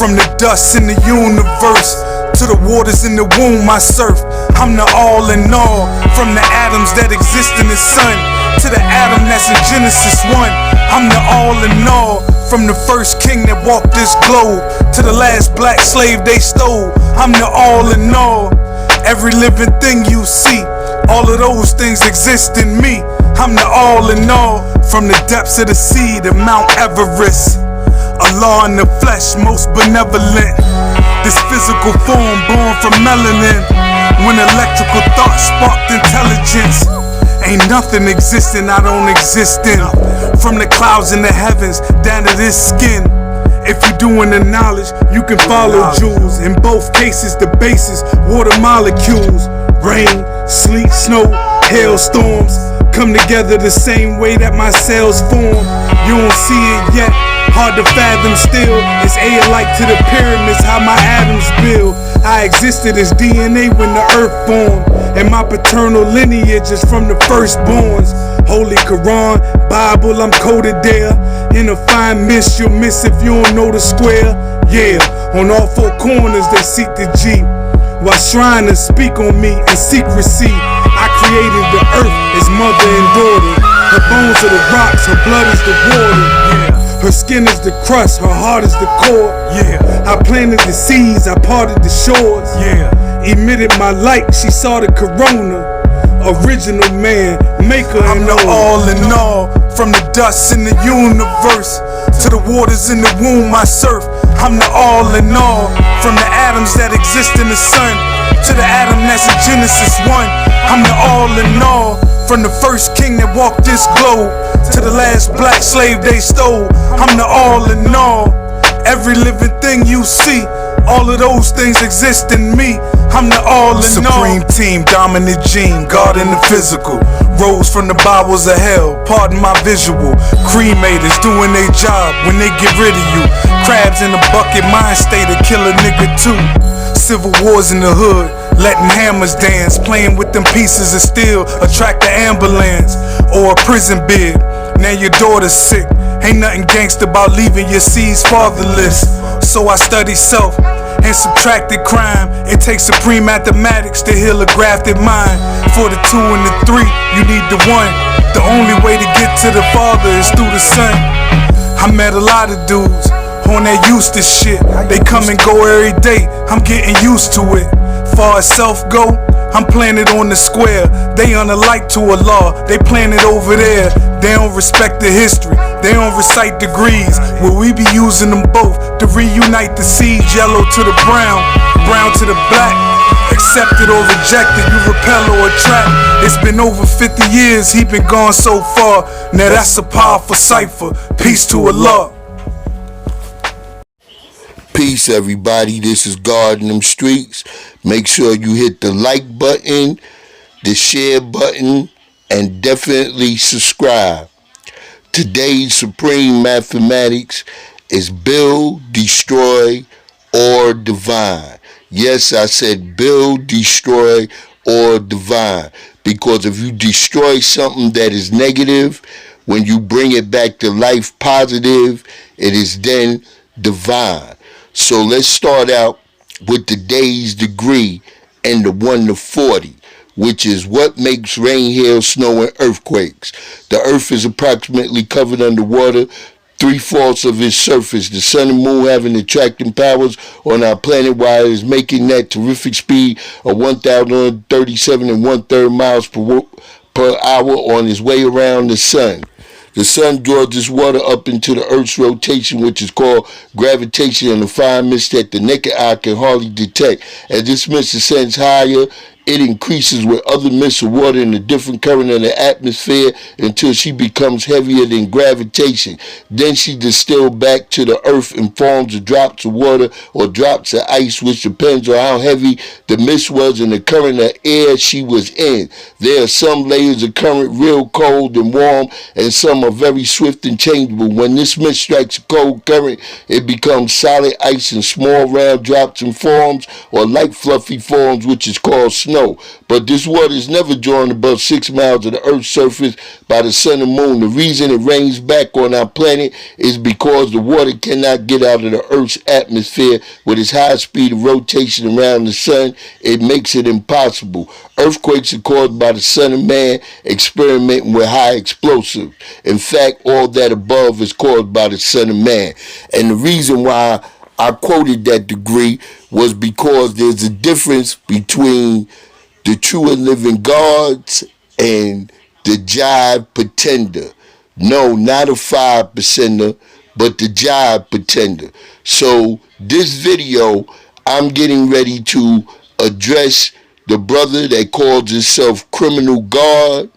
From the dust in the universe to the waters in the womb I surf, I'm the all in all. From the atoms that exist in the sun to the atom that's in Genesis 1, I'm the all in all. From the first king that walked this globe to the last black slave they stole, I'm the all in all. Every living thing you see, all of those things exist in me. I'm the all in all. From the depths of the sea to Mount Everest, Allah in the flesh, most benevolent. This physical form born from melanin. When electrical thought sparked intelligence, ain't nothing existing I don't exist in. From the clouds in the heavens down to this skin. If you doing the knowledge, you can follow jewels. In both cases, the basis, water molecules. Rain, sleet, snow, hailstorms come together the same way that my cells form. You don't see it yet, hard to fathom still. It's alike to the pyramids, how my atoms build. I existed as DNA when the earth formed, and my paternal lineage is from the firstborns. Holy Quran, Bible, I'm coded there. In a fine mist, you'll miss if you don't know the square. Yeah, on all four corners they seek the G, while shriners speak on me in secrecy. I created the earth as mother and daughter. Her bones are the rocks, her blood is the water. Yeah. Her skin is the crust, her heart is the core. Yeah. I planted the seeds, I parted the shores. Yeah. Emitted my light, she saw the corona. Original man, maker. I'm the all in all. From the dust in the universe to the waters in the womb I surf, I'm the all in all. From the atoms that exist in the sun to the atom that's in Genesis 1, I'm the all in all. From the first king that walked this globe to the last black slave they stole, I'm the all in all. Every living thing you see, all of those things exist in me. I'm the all in all. Supreme team, dominant gene, God in the physical. Rose from the bowels of hell, pardon my visual. Cremators doing their job when they get rid of you. Crabs in the bucket, mind state to kill a nigga too. Civil wars in the hood, letting hammers dance. Playing with them pieces of steel, attract the ambulance. Or a prison bid, now your daughter's sick. Ain't nothing gangsta about leaving your seeds fatherless. So I study self and subtracted crime. It takes supreme mathematics to heal a grafted mind. For the 2 and the 3, you need the 1. The only way to get to the Father is through the Son. I met a lot of dudes on that used to shit. They come and go every day, I'm getting used to it. Far as self go, I'm planted on the square. They unalike to Allah, they planted over there. They don't respect the history, they don't recite degrees. Will we be using them both to reunite the seeds? Yellow to the brown, brown to the black. Accepted or rejected, you repel or attract. It's been over 50 years, he been gone so far. Now that's a powerful cipher. Peace to Allah. Peace, everybody. This is Godinthemstreets. Make sure you hit the like button, the share button, and definitely subscribe. Today's supreme mathematics is build, destroy, or divine. Yes, I said build, destroy, or divine. Because if you destroy something that is negative, when you bring it back to life positive, it is then divine. So let's start out with today's degree and the 1 to 40, which is what makes rain, hail, snow, and earthquakes. The earth is approximately covered underwater, 3/4 of its surface. The sun and moon having attracting powers on our planet, while it is making that terrific speed of 1,037 1/3 miles per hour on its way around the sun. The sun draws this water up into the earth's rotation, which is called gravitation, and a fine mist that the naked eye can hardly detect. As this mist ascends higher, it increases with other mists of water in a different current of the atmosphere until she becomes heavier than gravitation. Then she distilled back to the earth in forms of drops of water or drops of ice, which depends on how heavy the mist was and the current of air she was in. There are some layers of current real cold and warm, and some are very swift and changeable. When this mist strikes a cold current, it becomes solid ice in small round drops and forms, or light fluffy forms, which is called snow. know. But this water is never drawn above 6 miles of the Earth's surface by the sun and moon. The reason it rains back on our planet is because the water cannot get out of the Earth's atmosphere with its high speed of rotation around the sun. It makes it impossible. Earthquakes are caused by the son of man experimenting with high explosives. In fact, all that above is caused by the son of man. And the reason why I quoted that degree was because there's a difference between the true and living gods and the jive pretender. No, not a 5%er, but the jive pretender. So this video, I'm getting ready to address the brother that calls himself Criminal God,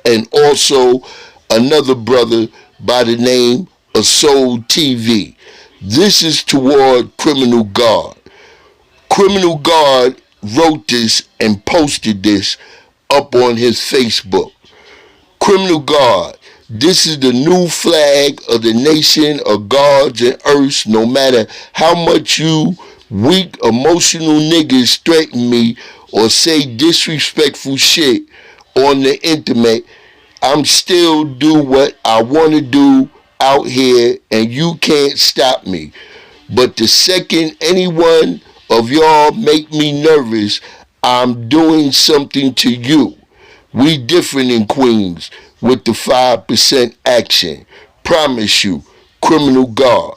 and also another brother by the name of Soul TV. This is toward Criminal God. Criminal God wrote this and posted this up on his Facebook. Criminal God, this is the new flag of the nation of gods and earths. No matter how much you weak, emotional niggas threaten me or say disrespectful shit on the internet, I'm still do what I want to do out here, and you can't stop me. But the second any one of y'all make me nervous, I'm doing something to you. We different in Queens with the 5% action. Promise you, Criminal God.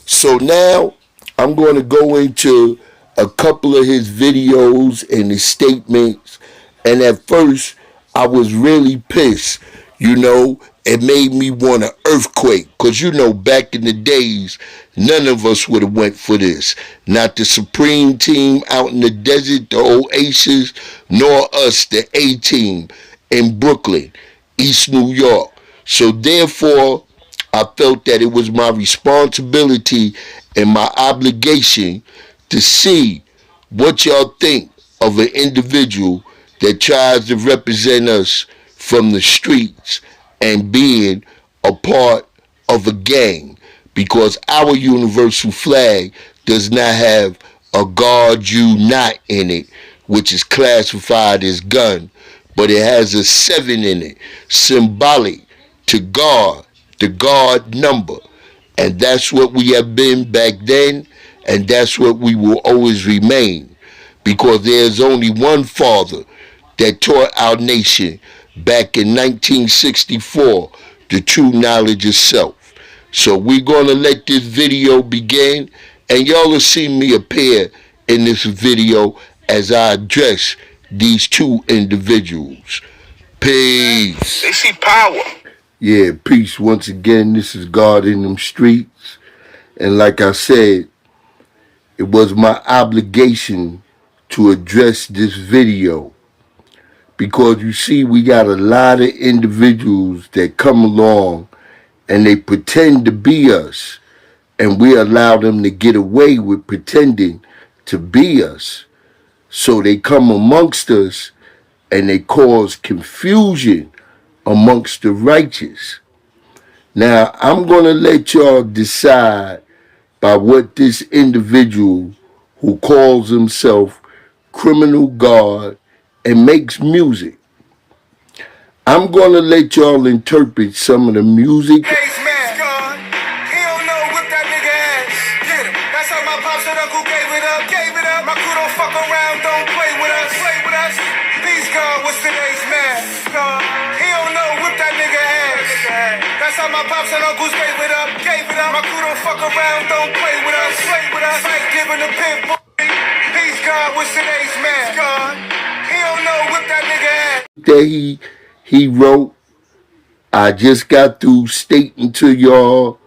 So now I'm going to go into a couple of his videos and his statements. And at first, I was really pissed. You know, it made me want an earthquake. Because, you know, back in the days, none of us would have went for this. Not the Supreme Team out in the desert, the Oasis, nor us, the A-Team in Brooklyn, East New York. So therefore, I felt that it was my responsibility and my obligation to see what y'all think of an individual that tries to represent us from the streets and being a part of a gang, because our universal flag does not have a God you not in it, which is classified as gun, but it has a 7 in it, symbolic to God, the God number. And that's what we have been back then, and that's what we will always remain, because there's only one Father that taught our nation back in 1964 the true knowledge of self. So we're going to let this video begin, and y'all will see me appear in this video as I address these two individuals. Peace. They see power. Yeah, peace once again. This is God in them streets. And like I said, it was my obligation to address this video, because you see, we got a lot of individuals that come along and they pretend to be us, and we allow them to get away with pretending to be us. So they come amongst us and they cause confusion amongst the righteous. Now, I'm going to let y'all decide by what this individual who calls himself Criminal God and makes music. I'm going to let y'all interpret some of the music. He don't know what that nigga has. Get him. That's how my pops and uncle gave it up. Gave it up. My crew don't fuck around, don't play with us. Play with us. Peace God, what's today's man? He don't know what that nigga has. That's how my pops and uncles gave it up. Gave it up. My crew don't fuck around, don't play with us. Play with us. Like giving a pimp. Peace God, what's today's man? He don't know what that nigga has. That he wrote, I just got through stating to y'all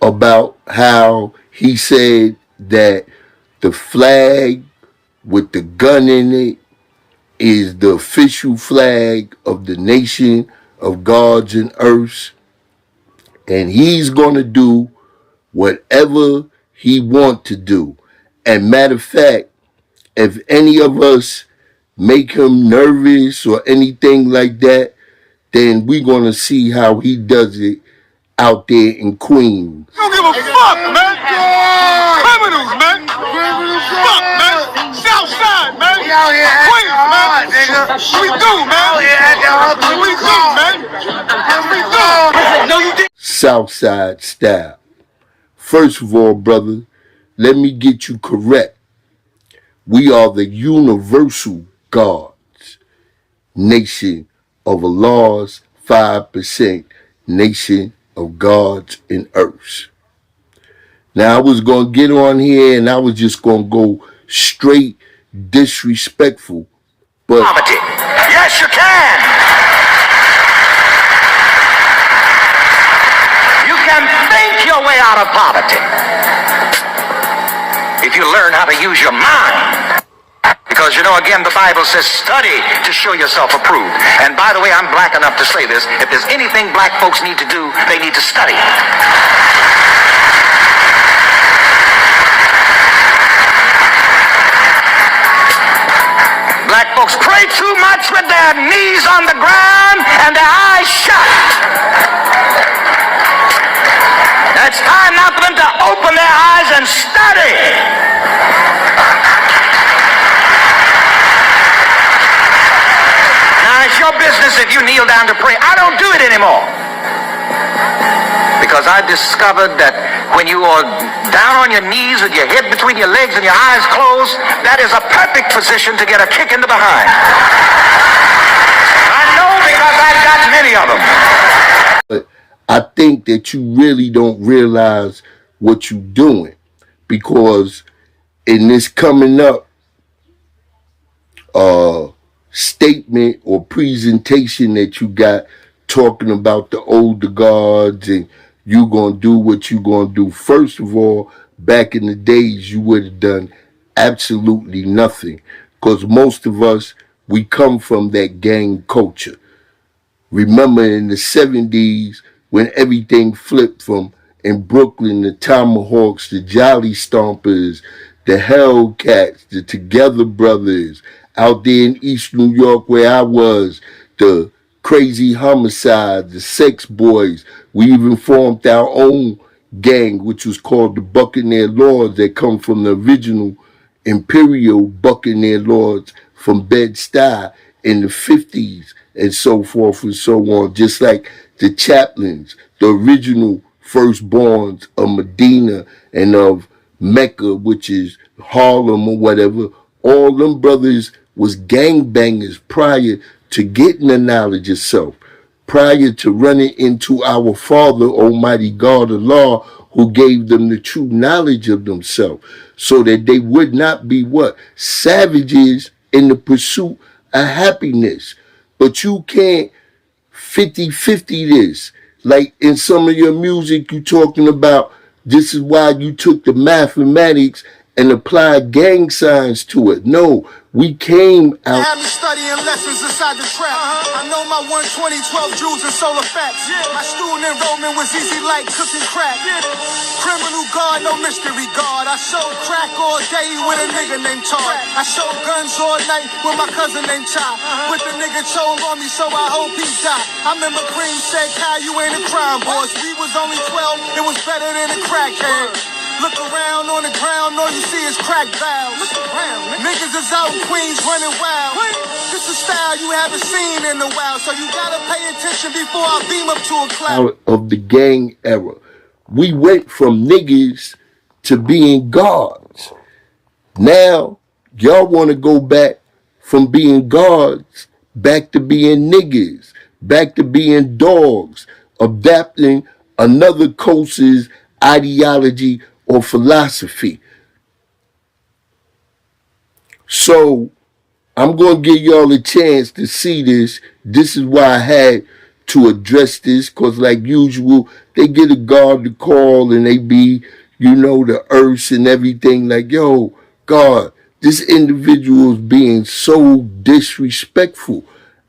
about how he said that the flag with the gun in it is the official flag of the nation of gods and earths, and he's going to do whatever he want to do. And matter of fact, if any of us make him nervous or anything like that, then we're going to see how he does it out there in Queens. You don't give a fuck, man. Criminals, man. Fuck, man. Southside, man. Queens, man. We do, man. We do, man. We do. No, you didn't. Southside style. First of all, brother, let me get you correct. We are the universal gods, nation of Allah's 5%, nation of gods and earths. Now, I was going to get on here and I was just going to go straight disrespectful. But poverty. Yes, you can. You can think your way out of poverty if you learn how to use your mind. Because, you know, again, the Bible says study to show yourself approved. And by the way, I'm black enough to say this. If there's anything black folks need to do, they need to study. Black folks pray too much with their knees on the ground and their eyes shut. Now it's time now for them to open their eyes and study. Now it's your business if you kneel down to pray. I don't do it anymore. Because I discovered that when you are down on your knees with your head between your legs and your eyes closed, that is a perfect position to get a kick in the behind. I know because I've got many of them. But I think that you really don't realize what you're doing, because in this coming up statement or presentation that you got talking about the older gods and you gonna do what you gonna do. First of all, back in the days, you would have done absolutely nothing, because most of us, we come from that gang culture. Remember in the 70s when everything flipped from in Brooklyn, the Tomahawks, the Jolly Stompers, the Hellcats, the Together Brothers, out there in East New York where I was, the Crazy Homicide, the Sex Boys. We even formed our own gang, which was called the Buccaneer Lords, that come from the original Imperial Buccaneer Lords from Bed-Stuy in the 50s and so forth and so on. Just like the Chaplains, the original firstborns of Medina and of Mecca, which is Harlem or whatever. All them brothers was gangbangers prior to getting the knowledge of self, prior to running into our Father, Almighty God, Allah, who gave them the true knowledge of themselves, so that they would not be what? Savages in the pursuit of happiness. But you can't 50-50 this. Like in some of your music, you talking about this is why you took the mathematics and applied gang signs to it. No, we came out. I have me studying lessons inside the trap. I know my 120, 12 jewels and solar facts. My student enrollment was easy like cooking crack. Criminal guard, no mystery guard. I showed crack all day with a nigga named Todd. I showed guns all night with my cousin named Chai. With the nigga chose on me, so I hope he died. I remember Cream said, Kyle, you ain't a crime boss. We was only 12, it was better than a crackhead. Look around on the ground, all you see is crack valves. Look around, niggas is out in Queens running wild. This is style you haven't seen in a while, so you gotta pay attention before I beam up to a cloud. Out of the gang era, we went from niggas to being gods. Now, y'all want to go back from being gods back to being niggas, back to being dogs, adapting another culture's ideology or philosophy. So I'm going to give y'all a chance to see this. This is why I had to address this, because like usual, they get a God to call and they be, you know, the earths and everything like, yo, God, this individual is being so disrespectful.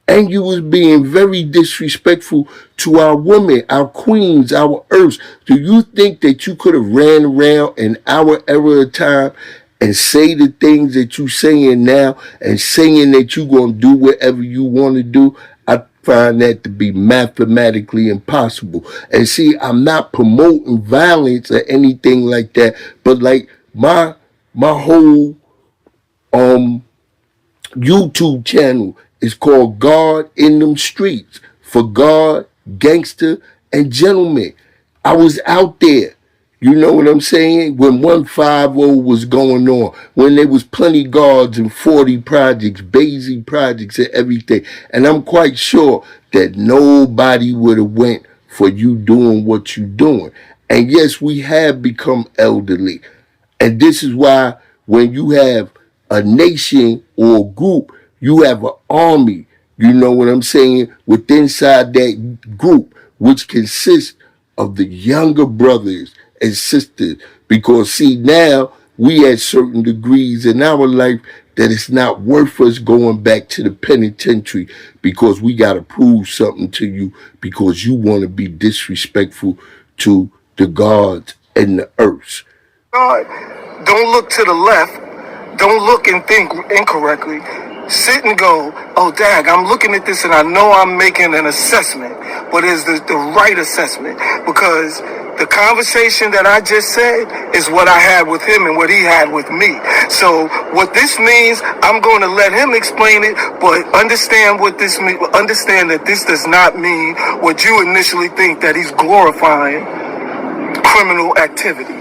And you was being very disrespectful to our women, our queens, our earths. Do you think that you could have ran around in our era of time and say the things that you saying now and saying that you going to do whatever you want to do? I find that to be mathematically impossible. And see, I'm not promoting violence or anything like that, but like my whole YouTube channel It's called God in Them Streets, for God, gangster, and gentlemen. I was out there. You know what I'm saying? When 150 was going on, when there was plenty guards and 40 projects, Basie projects and everything. And I'm quite sure that nobody would have went for you doing what you doing. And yes, we have become elderly. And this is why when you have a nation or a group, you have an army, you know what I'm saying, with inside that group, which consists of the younger brothers and sisters. Because see, now we at certain degrees in our life that it's not worth us going back to the penitentiary because we got to prove something to you because you want to be disrespectful to the gods and the earth. God, don't look to the left. Don't look and think incorrectly. Sit and go, oh, dag, I'm looking at this and I know I'm making an assessment, but is the right assessment? Because the conversation that I just said is what I had with him and what he had with me. So what this means, I'm going to let him explain it, but understand what this means. Understand that this does not mean what you initially think, that he's glorifying criminal activity.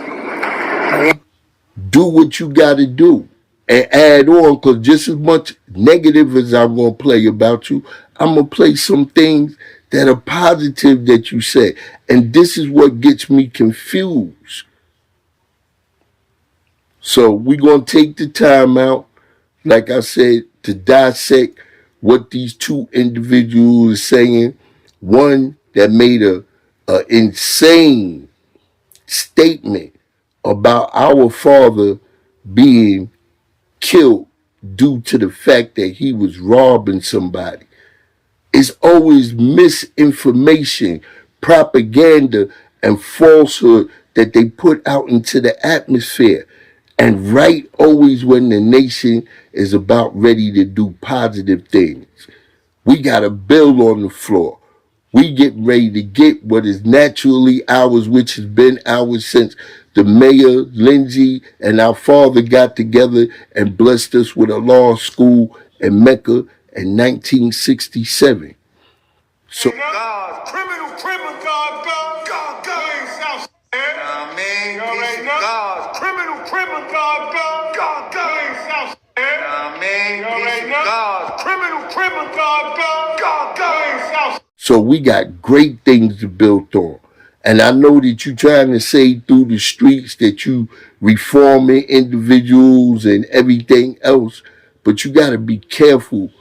Do what you got to do and add on, because just as much negative as I'm going to play about you, I'm going to play some things that are positive that you said. And this is what gets me confused. So we're going to take the time out, like I said, to dissect what these two individuals are saying. One that made a insane statement about our father being killed due to the fact that he was robbing somebody. It's always misinformation, propaganda, and falsehood that they put out into the atmosphere. And right always when the nation is about ready to do positive things, we got a bill on the floor. We get ready to get what is naturally ours, which has been ours since the mayor, Lindsay, and our father got together and blessed us with a law school in Mecca in 1967. So, God, criminal, God, South. You already know. God, criminal, God, South. You already know. God, criminal, God, South. So we got great things to build on. And I know that you're trying to say through the streets that you reforming individuals and everything else, but you got to be careful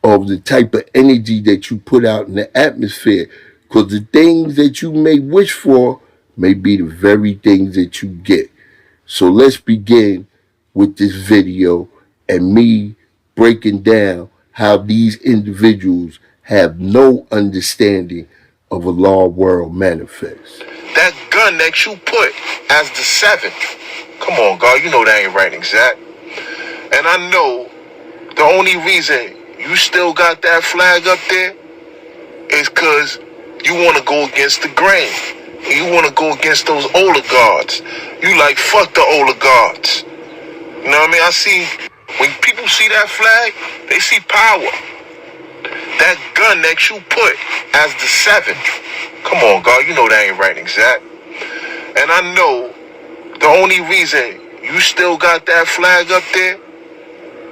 of the type of energy that you put out in the atmosphere, because the things that you may wish for may be the very things that you get. So let's begin with this video and me breaking down how these individuals have no understanding of a law world manifest. That gun that you put as the seventh, come on, God, you know that ain't right, exact. And I know the only reason you still got that flag up there is because you want to go against the grain. You want to go against those oligarchs. You like, fuck the oligarchs. You know what I mean? I see, when people see that flag, they see power. That gun that you put as the seventh, come on, God, you know that ain't right, exact. And I know the only reason you still got that flag up there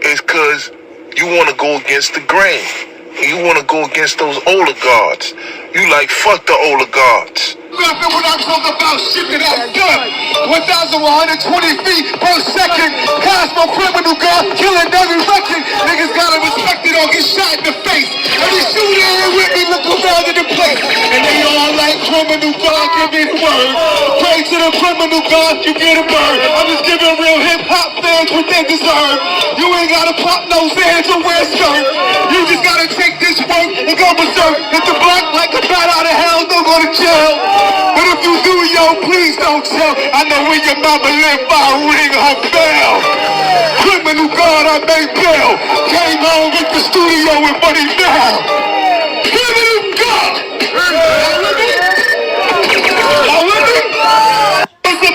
is because you want to go against the grain. You want to go against those oligarchs. You like, fuck the oligarchs. Nothing when I talk about shipping that gun. 1,120 feet per second. Cosmo criminal gun, killing every record. Niggas gotta respect it or get shot in the face. Every shooter here with me, look around in the place. And they all like criminal God, give me the word. Pray to the criminal God, you get a bird. I'm just giving real hip-hop fans what they deserve. You ain't gotta pop no fans or wear skirt. You just gotta take this work and go berserk. Hit the block like a bat out of hell, don't go to jail. But if you do, yo, please don't tell. I know when your mama live by a ring her bell. Criminal God, I made bail. Came home with the studio with money now. Criminal God. Y'all with me?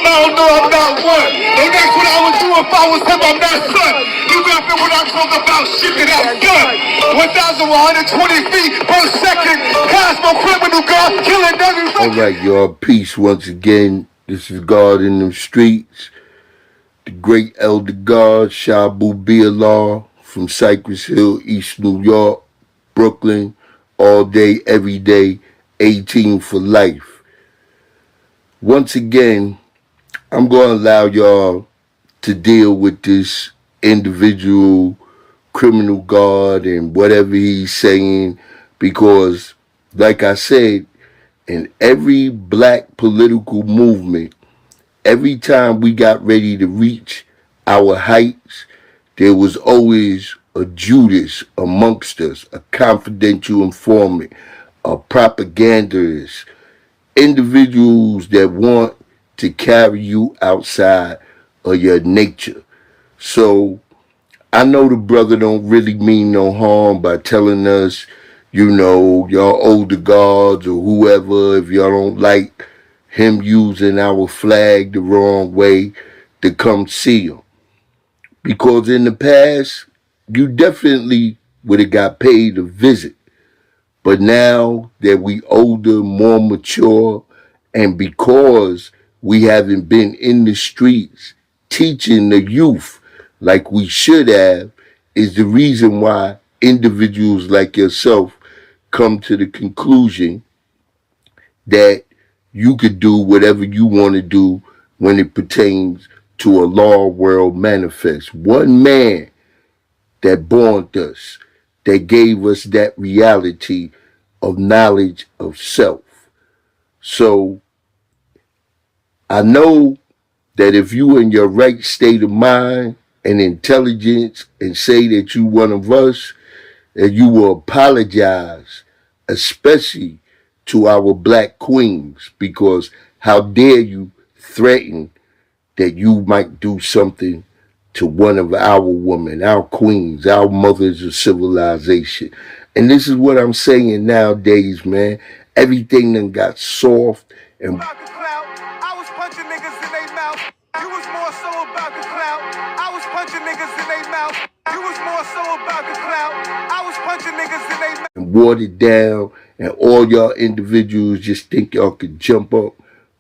I don't know I'm not one. And that's what I would do if I was him, I'm not son. You rapping when I talk about shit that I've done. 1,120 feet per second. Past my criminal guard, killing every record. Alright, y'all. Peace once again. This is God in them streets. The great elder God, Shabue from Cypress Hill, East New York, Brooklyn, all day, every day, 18 for life. Once again, I'm going to allow y'all to deal with this individual criminal guard and whatever he's saying, because, like I said, in every black political movement, every time we got ready to reach our heights, there was always a Judas amongst us, a confidential informant, a propagandist, individuals that want to carry you outside of your nature. So I know the brother don't really mean no harm by telling us, y'all older guards or whoever, if y'all don't like him using our flag the wrong way, to come see him. Because in the past, you definitely would have got paid a visit. But now that we older, more mature, and because we haven't been in the streets teaching the youth like we should have, is the reason why individuals like yourself come to the conclusion that you could do whatever you want to do when it pertains to a law world manifest. One man that born us, that gave us that reality of knowledge of self. So I know that if you in your right state of mind and intelligence and say that you one of us, that you will apologize, especially to our black queens, because how dare you threaten that you might do something to one of our women, our queens, our mothers of civilization. And this is what I'm saying nowadays, man. Everything done got soft and I was punching niggas in their mouth. You was more so about the clout. I was punching niggas in their mouth. You was more so about the clout. I was punching niggas in their mouth. And watered down, and all y'all individuals just think y'all could jump up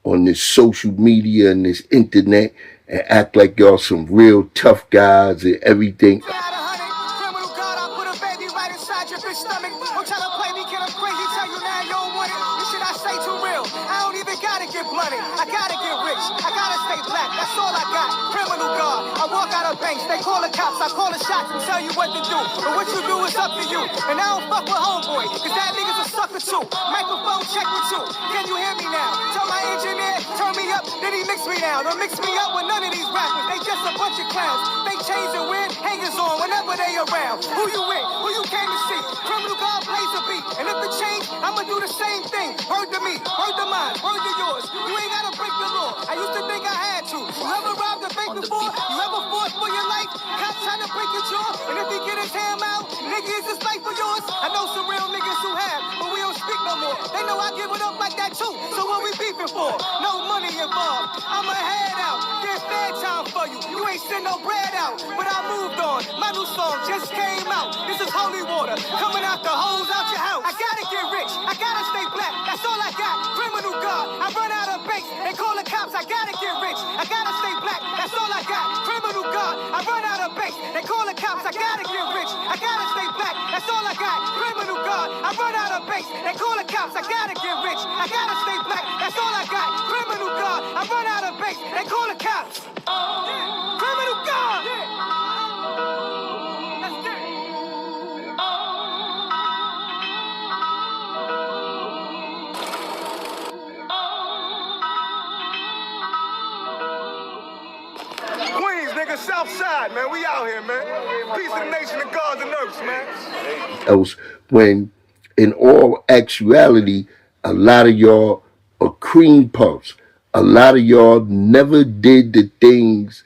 on this social media and this internet and act like y'all some real tough guys and everything. I gotta get rich, I gotta stay black, that's all I got. Criminal guard, I walk out of banks, they call the cops, I call the shots and tell you what to do. But what you do is up to you. And I don't fuck with homeboy, cause that nigga's a sucker too. Microphone check with you, can you hear me now? Tell my engineer, turn me up, then he mix me down. Don't mix me up with none of these rappers, they just a bunch of clowns. They chains and wear hangers on whenever they around. Who you with? Who you came to see? Criminal guard plays a beat, and if it change, I'ma do the same thing. Word to me, word to mine, word to yours. You ain't gotta break the law. I used to think I had to. You ever robbed a bank before? You ever fought for your life? Cops trying to break your jaw, and if he get his ham out, nigga, is this life for yours? I know some real niggas who have, but we don't speak no more. They know I give it up like that too. So what we beefing for? No money involved. I'ma head out, get fair time for you. You ain't send no bread out, but I moved on. My new song just came out. This is holy water coming out the holes out your house. I gotta get rich. I gotta stay black. That's all I got. Criminal guard. I run out of banks. They call the cops. I gotta get rich. I gotta stay black. That's all I got. Criminal guard. I run out of banks. They call the cops. I gotta get rich. I gotta stay black. That's all I got. Criminal guard. I run out of banks. They call the cops. I gotta get rich. I gotta stay black. That's all I got. Criminal guard. I run out of banks. They call the cops. Criminal guard. Queens, nigga, South Side, man. We out here, man. Peace of the nation and God's and earth, man. Else, when in all actuality, a lot of y'all are cream puffs. A lot of y'all never did the things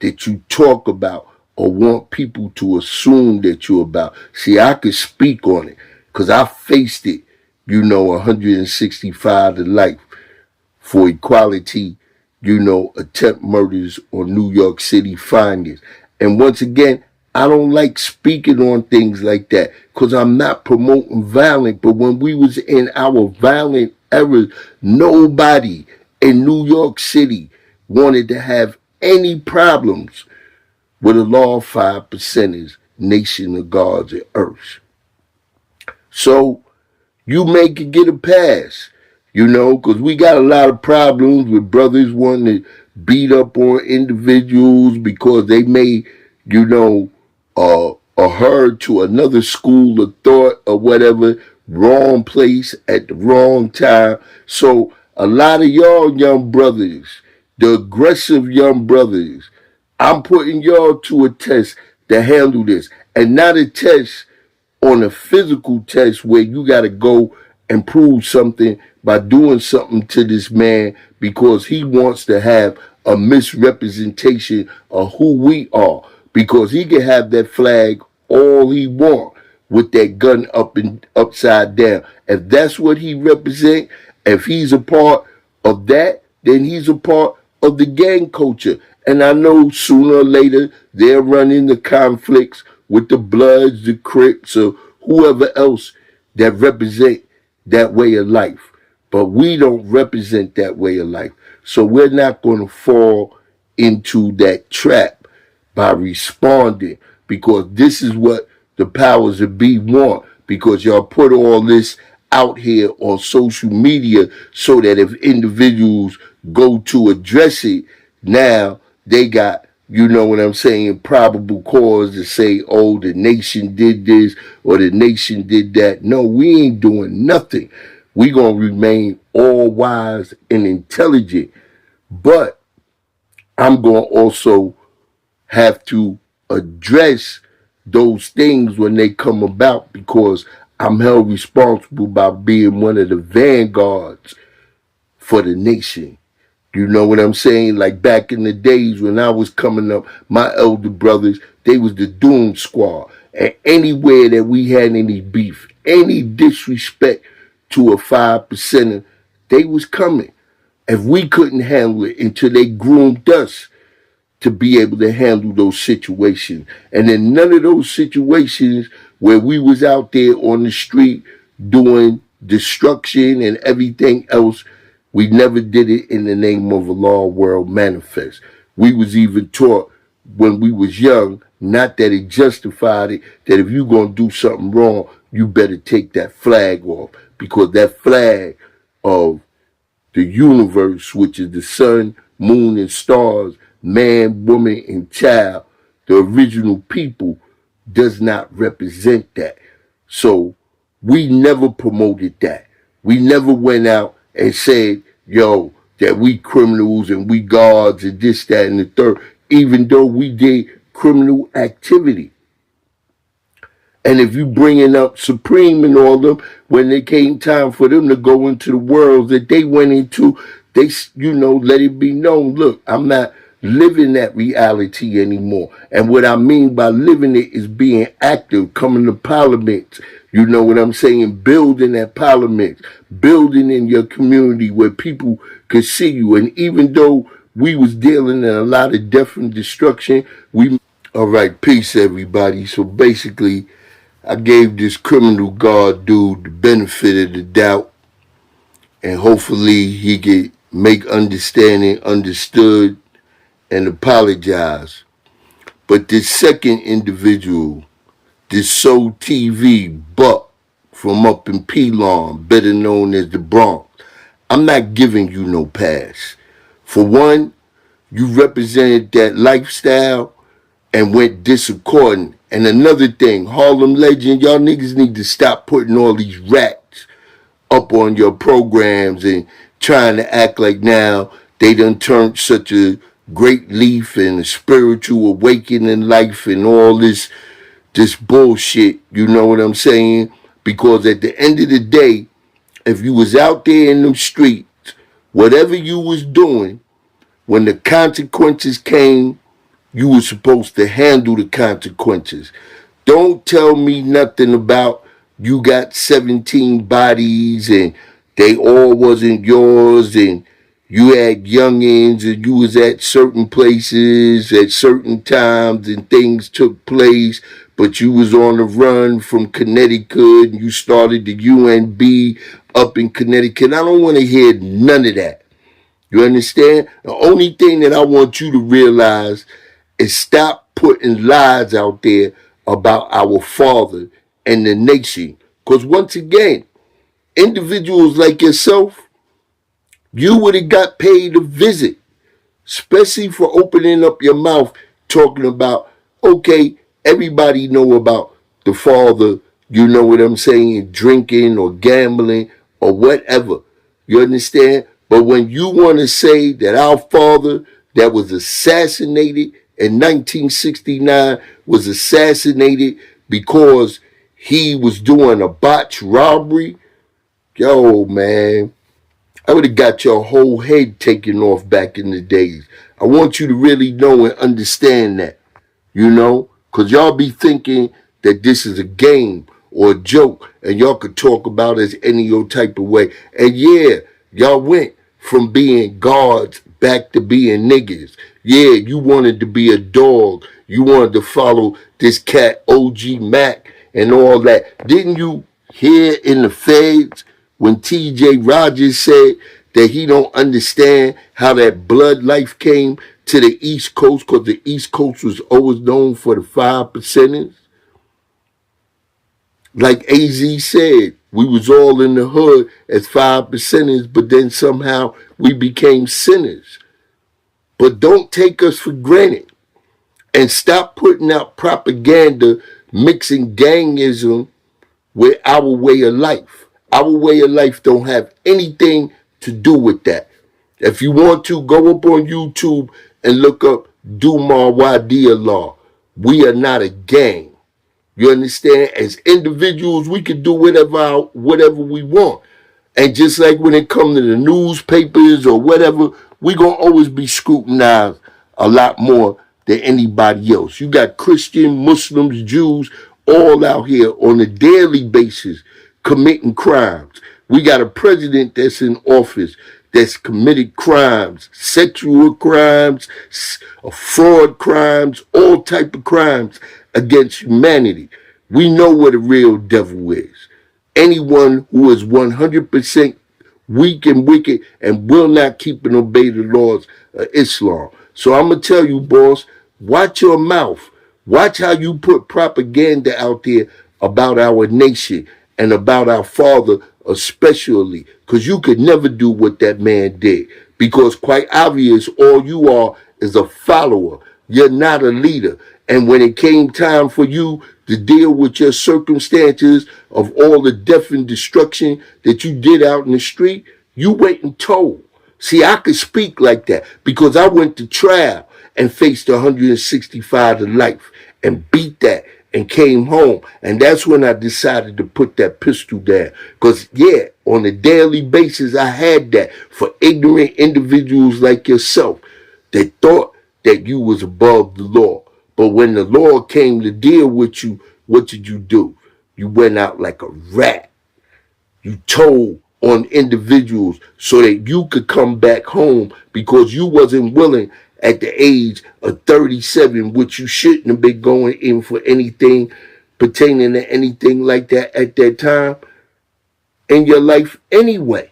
that you talk about or want people to assume that you're about. See, I could speak on it because I faced it, 165 to life for equality attempt murders on New York City findings. And once again, I don't like speaking on things like that because I'm not promoting violence. But when we was in our violent era, nobody in New York City wanted to have any problems with a law of 5%ers, nation of gods and earth. So you make it get a pass, because we got a lot of problems with brothers wanting to beat up on individuals because they may, a herd to another school of thought or whatever, wrong place at the wrong time. So a lot of y'all young brothers, the aggressive young brothers, I'm putting y'all to a test to handle this. And not a test on a physical test where you got to go and prove something by doing something to this man because he wants to have a misrepresentation of who we are. Because he can have that flag all he want with that gun up and upside down. If that's what he represent, if he's a part of that, then he's a part of the gang culture. And I know sooner or later they'll run into conflicts with the Bloods, the Crips, or whoever else that represent that way of life. But we don't represent that way of life. So we're not going to fall into that trap by responding because this is what the powers that be want because y'all put all this out here on social media so that if individuals go to address it, now they got, probable cause to say, oh, the nation did this or the nation did that. No, we ain't doing nothing. We gonna remain all wise and intelligent. But I'm gonna also have to address those things when they come about because I'm held responsible by being one of the vanguards for the nation. You know what I'm saying? Like back in the days when I was coming up, my elder brothers, they was the Doom Squad. And anywhere that we had any beef, any disrespect to a 5%er, they was coming. If we couldn't handle it until they groomed us to be able to handle those situations. And in none of those situations where we was out there on the street doing destruction and everything else, we never did it in the name of a law world manifest. We was even taught when we was young, not that it justified it, that if you gonna do something wrong, you better take that flag off. Because that flag of the universe, which is the sun, moon, and stars, man, woman, and child, the original people, does not represent that. So we never promoted that. We never went out and said, yo, that we criminals and we guards and this, that, and the third, even though we did criminal activity. And if you bringing up Supreme and all them, when it came time for them to go into the world that they went into, they, let it be known, look, I'm not living that reality anymore. And what I mean by living it is being active, coming to parliament, you know what I'm saying, building at parliament, building in your community where people could see you. And even though we was dealing in a lot of death and destruction, all right, peace everybody. So basically, I gave this criminal guard dude the benefit of the doubt, and hopefully he could make understanding understood and apologize. But this second individual, this Soul TV Buck from up in Pelon, better known as the Bronx, I'm not giving you no pass. For one, you represented that lifestyle and went discordant. And another thing, Harlem Legend, y'all niggas need to stop putting all these rats up on your programs and trying to act like now they done turned such a great leaf and a spiritual awakening in life and all this bullshit, you know what I'm saying? Because at the end of the day, if you was out there in them streets, whatever you was doing, when the consequences came, you were supposed to handle the consequences. Don't tell me nothing about you got 17 bodies and they all wasn't yours and You had youngins and you was at certain places at certain times and things took place, but you was on the run from Connecticut and you started the UNB up in Connecticut. I don't want to hear none of that. You understand? The only thing that I want you to realize is stop putting lies out there about our father and the nation. Because once again, individuals like yourself, you would have got paid a visit, especially for opening up your mouth talking about, okay, everybody know about the father, you know what I'm saying, drinking or gambling or whatever. You understand? But when you want to say that our father that was assassinated in 1969 was assassinated because he was doing a botched robbery, yo, man, I would have got your whole head taken off back in the days. I want you to really know and understand that, you know, because y'all be thinking that this is a game or a joke and y'all could talk about it any old type of way. And yeah, y'all went from being guards back to being niggas. Yeah, you wanted to be a dog. You wanted to follow this cat OG Mack and all that. Didn't you hear in the feds when TJ Rogers said that he don't understand how that blood life came to the East Coast because the East Coast was always known for the 5%ers? Like AZ said, we was all in the hood as 5%ers, but then somehow we became sinners. But don't take us for granted and stop putting out propaganda mixing gangism with our way of life. Our way of life don't have anything to do with that. If you want to, go up on YouTube and look up Dumar Wadia Law. We are not a gang. You understand? As individuals, we can do whatever we want. And just like when it comes to the newspapers or whatever, we going to always be scrutinized a lot more than anybody else. You got Christian, Muslims, Jews, all out here on a daily basis committing crimes. We got a president that's in office that's committed crimes, sexual crimes, fraud crimes, all type of crimes against humanity. We know what a real devil is. Anyone who is 100% weak and wicked and will not keep and obey the laws of Islam. So I'm going to tell you, boss, watch your mouth. Watch how you put propaganda out there about our nation and about our father especially, because you could never do what that man did, because quite obvious all you are is a follower. You're not a leader. And when it came time for you to deal with your circumstances of all the death and destruction that you did out in the street, you went and told. See, I could speak like that because I went to trial and faced 165 to life and beat that and came home. And that's when I decided to put that pistol down. Because, yeah, on a daily basis, I had that for ignorant individuals like yourself that thought that you was above the law. But when the law came to deal with you, what did you do? You went out like a rat. You told on individuals so that you could come back home because you wasn't willing at the age of 37, which you shouldn't have been going in for anything pertaining to anything like that at that time in your life anyway.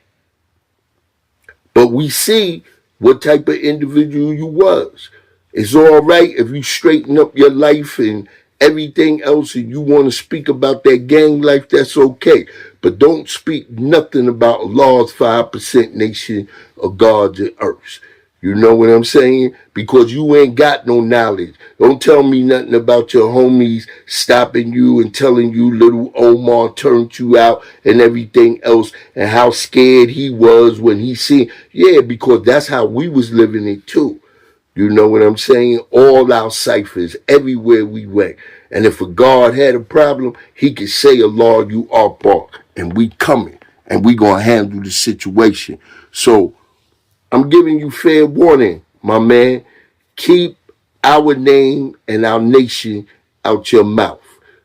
But we see what type of individual you was. It's all right if you straighten up your life and everything else and you want to speak about that gang life, that's okay. But don't speak nothing about Allah's 5% nation of gods and earths. You know what I'm saying? Because you ain't got no knowledge. Don't tell me nothing about your homies stopping you and telling you little Omar turned you out and everything else and how scared he was when he seen. Yeah, because that's how we was living it too. You know what I'm saying? All our ciphers, everywhere we went. And if a God had a problem, he could say, Allah, you are bark, and we coming, and we gonna handle the situation. So I'm giving you fair warning, my man. Keep our name and our nation out your mouth.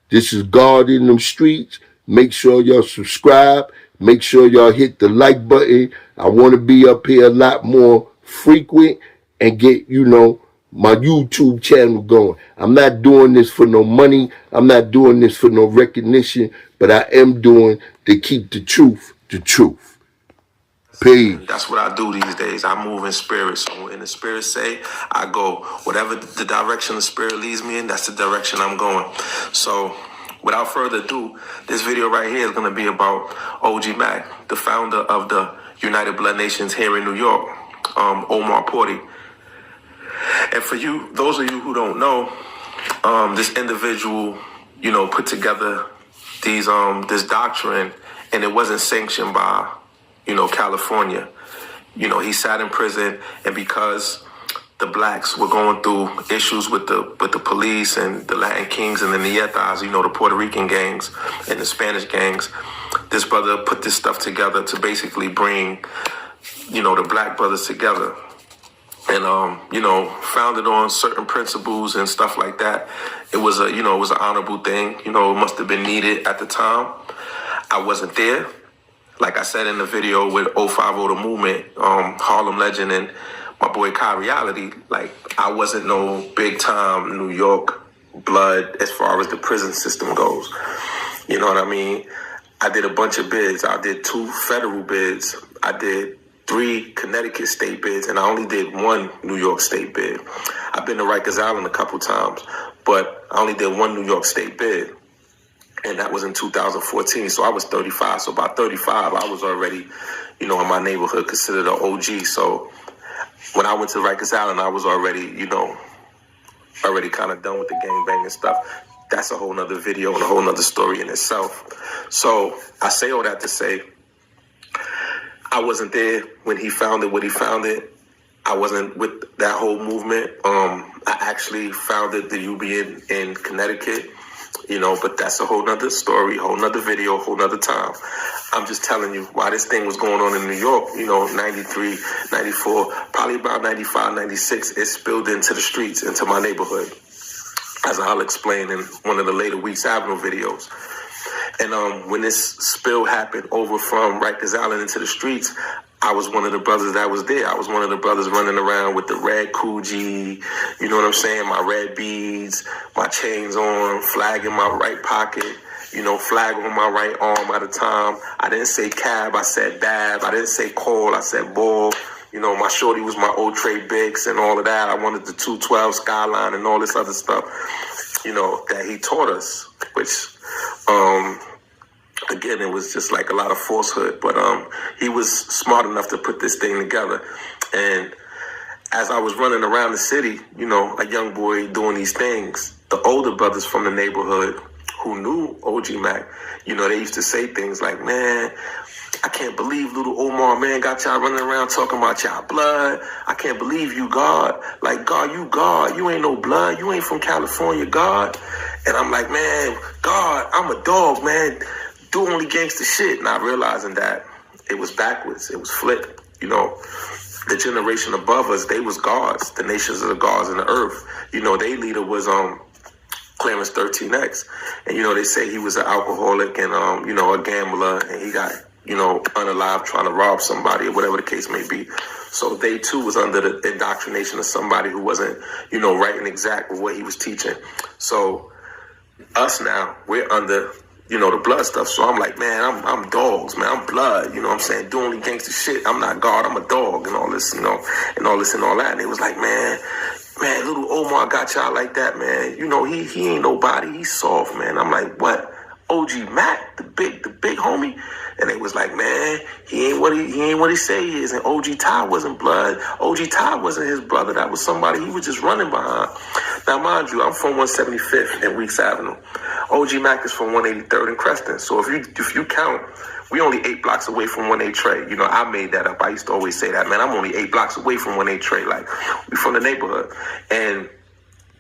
This is God in them streets. Make sure y'all subscribe. Make sure y'all hit the like button. I want to be up here a lot more frequent and get, my YouTube channel going. I'm not doing this for no money. I'm not doing this for no recognition, but I am doing to keep the truth the truth. Peace. That's what I do these days. I move in spirit. So when the spirit say, I go. Whatever the direction the spirit leads me in, that's the direction I'm going. So without further ado, this video right here is going to be about OG Mack, the founder of the United Blood Nations here in New York, Omar Porty. And for you, those of you who don't know, this individual, put together these this doctrine, and it wasn't sanctioned by California. He sat in prison, and because the blacks were going through issues with the police and the Latin Kings and the Nietas, the Puerto Rican gangs and the Spanish gangs, this brother put this stuff together to basically bring, the black brothers together. And, founded on certain principles and stuff like that. It was it was an honorable thing. It must have been needed at the time. I wasn't there. Like I said in the video with 050 The Movement, Harlem Legend, and my boy Kai Reality, like, I wasn't no big time New York blood as far as the prison system goes. You know what I mean? I did a bunch of bids. I did 2 federal bids. I did 3 Connecticut state bids, and I only did 1 New York state bid. I've been to Rikers Island a couple times, but I only did 1 New York state bid. And that was in 2014, so I was 35. So by 35, I was already, in my neighborhood, considered an OG. So when I went to Rikers Island, I was already, already kind of done with the gangbang and stuff. That's a whole nother video and a whole nother story in itself. So I say all that to say, I wasn't there when he founded what he founded. I wasn't with that whole movement. I actually founded the UB in Connecticut. But that's a whole nother story, whole nother video, whole nother time. I'm just telling you why this thing was going on in New York, 93, 94, probably about 95, 96, it spilled into the streets, into my neighborhood, as I'll explain in one of the later Weeks Avenue videos. And when this spill happened over from Rikers Island into the streets, I was one of the brothers that was there. I was one of the brothers running around with the red Coogee, you know what I'm saying, my red beads, my chains on, flag in my right pocket, flag on my right arm at a time. I didn't say cab, I said bab. I didn't say call, I said ball. My shorty was my old Trey Biggs and all of that. I wanted the 212 Skyline and all this other stuff, that he taught us, which, again, it was just like a lot of falsehood, but he was smart enough to put this thing together. And as I was running around the city, a young boy doing these things, the older brothers from the neighborhood who knew OG Mack, they used to say things like, man, I can't believe little Omar, man, got y'all running around talking about y'all blood. I can't believe you, God. Like, God, you ain't no blood. You ain't from California, God. And I'm like, man, God, I'm a dog, man. Do only gangster shit. Not realizing that it was backwards. It was flipped. The generation above us, they was gods. The nations of the gods in the earth. Their leader was Clarence 13X. And, they say he was an alcoholic and, a gambler. And he got, unalive trying to rob somebody or whatever the case may be. So they, too, was under the indoctrination of somebody who wasn't, right and exact with what he was teaching. So us now, we're under the blood stuff. So I'm like, man, I'm dogs, man. I'm blood. I'm saying? Do only gangster shit. I'm not God. I'm a dog and all this, and all this and all that. And it was like, man, little Omar got y'all like that, man. He ain't nobody. He's soft, man. I'm like, what? OG Mack, the big homie? And they was like, man, he ain't what he say he is. And OG Ty wasn't blood. OG Ty wasn't his brother. That was somebody he was just running behind. Now, mind you, I'm from 175th and Weeks Avenue. OG Mack is from 183rd and Creston. So if you count, we only 8 blocks away from 1A Trey. I made that up. I used to always say that, man. I'm only 8 blocks away from 1A Trey. Like, we from the neighborhood. And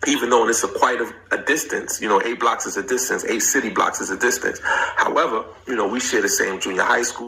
even though it's quite a distance, 8 blocks is a distance, 8 city blocks is a distance. However, we share the same junior high school.